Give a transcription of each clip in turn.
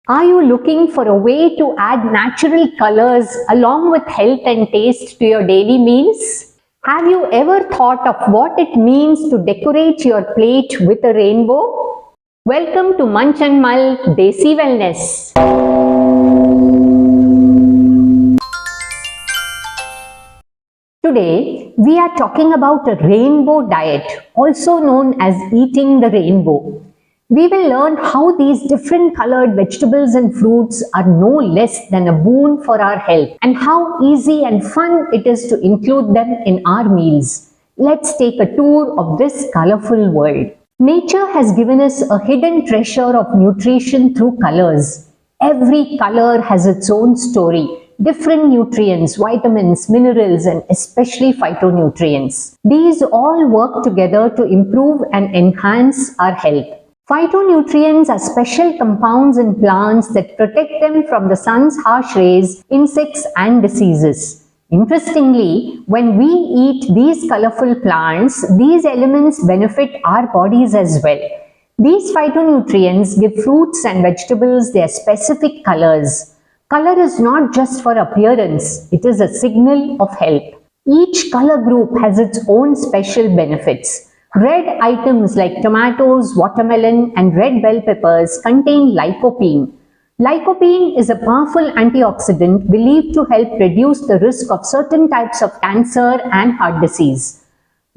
Are you looking for a way to add natural colors along with health and taste to your daily meals? Have you ever thought of what it means to decorate your plate with a rainbow? Welcome to Munch and Mull Desi Wellness. Today, we are talking about a rainbow diet, also known as eating the rainbow. We will learn how these different colored vegetables and fruits are no less than a boon for our health and how easy and fun it is to include them in our meals. Let's take a tour of this colorful world. Nature has given us a hidden treasure of nutrition through colors. Every color has its own story. Different nutrients, vitamins, minerals, and especially phytonutrients. These all work together to improve and enhance our health. Phytonutrients are special compounds in plants that protect them from the sun's harsh rays, insects, and diseases. Interestingly, when we eat these colorful plants, these elements benefit our bodies as well. These phytonutrients give fruits and vegetables their specific colors. Color is not just for appearance, it is a signal of health. Each color group has its own special benefits. Red items like tomatoes, watermelon, and red bell peppers contain lycopene. Lycopene is a powerful antioxidant believed to help reduce the risk of certain types of cancer and heart disease.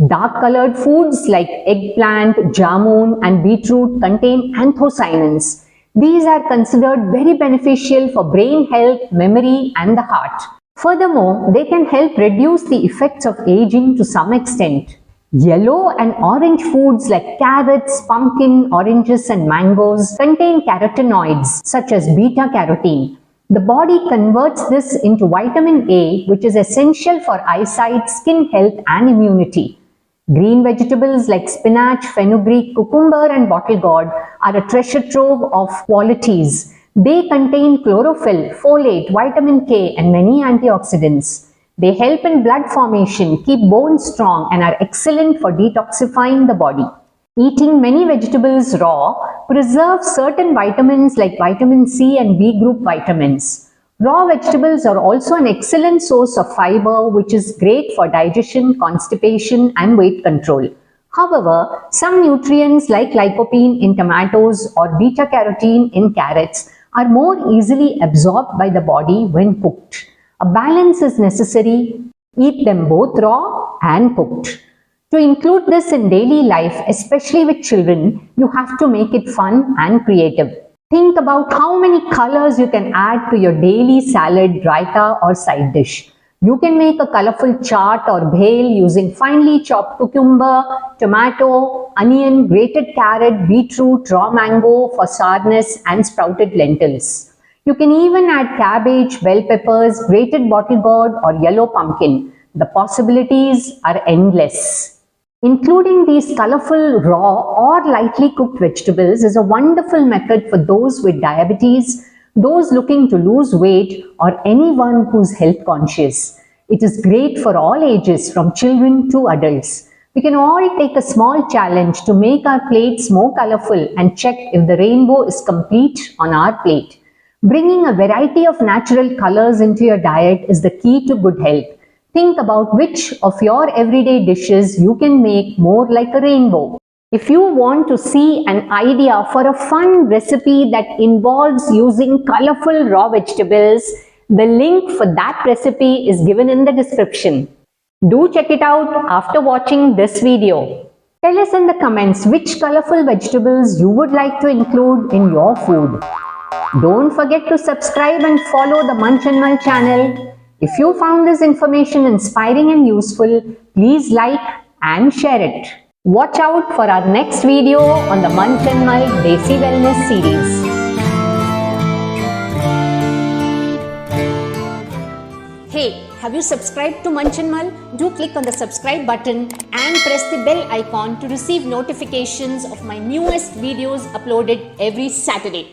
Dark-colored foods like eggplant, jamun, and beetroot contain anthocyanins. These are considered very beneficial for brain health, memory, and the heart. Furthermore, they can help reduce the effects of aging to some extent. Yellow and orange foods like carrots, pumpkin, oranges, and mangoes contain carotenoids such as beta-carotene. The body converts this into vitamin A, which is essential for eyesight, skin health, and immunity. Green vegetables like spinach, fenugreek, cucumber, and bottle gourd are a treasure trove of qualities. They contain chlorophyll, folate, vitamin K, and many antioxidants. They help in blood formation, keep bones strong, and are excellent for detoxifying the body. Eating many vegetables raw preserves certain vitamins like vitamin C and B group vitamins. Raw vegetables are also an excellent source of fiber, which is great for digestion, constipation, and weight control. However, some nutrients like lycopene in tomatoes or beta-carotene in carrots are more easily absorbed by the body when cooked. A balance is necessary. Eat them both raw and cooked. To include this in daily life, especially with children, you have to make it fun and creative. Think about how many colors you can add to your daily salad, raita, or side dish. You can make a colorful chaat or bhel using finely chopped cucumber, tomato, onion, grated carrot, beetroot, raw mango for sourness, and sprouted lentils. You can even add cabbage, bell peppers, grated bottle gourd, or yellow pumpkin. The possibilities are endless. Including these colorful raw or lightly cooked vegetables is a wonderful method for those with diabetes, those looking to lose weight, or anyone who's health conscious. It is great for all ages, from children to adults. We can all take a small challenge to make our plates more colorful and check if the rainbow is complete on our plate. Bringing a variety of natural colors into your diet is the key to good health. Think about which of your everyday dishes you can make more like a rainbow. If you want to see an idea for a fun recipe that involves using colorful raw vegetables, the link for that recipe is given in the description. Do check it out after watching this video. Tell us in the comments which colorful vegetables you would like to include in your food. Don't forget to subscribe and follow the Munch and Mull channel. If you found this information inspiring and useful, please like and share it. Watch out for our next video on the Munch and Mull Desi Wellness series. Hey, have you subscribed to Munch and Mull? Do click on the subscribe button and press the bell icon to receive notifications of my newest videos uploaded every Saturday.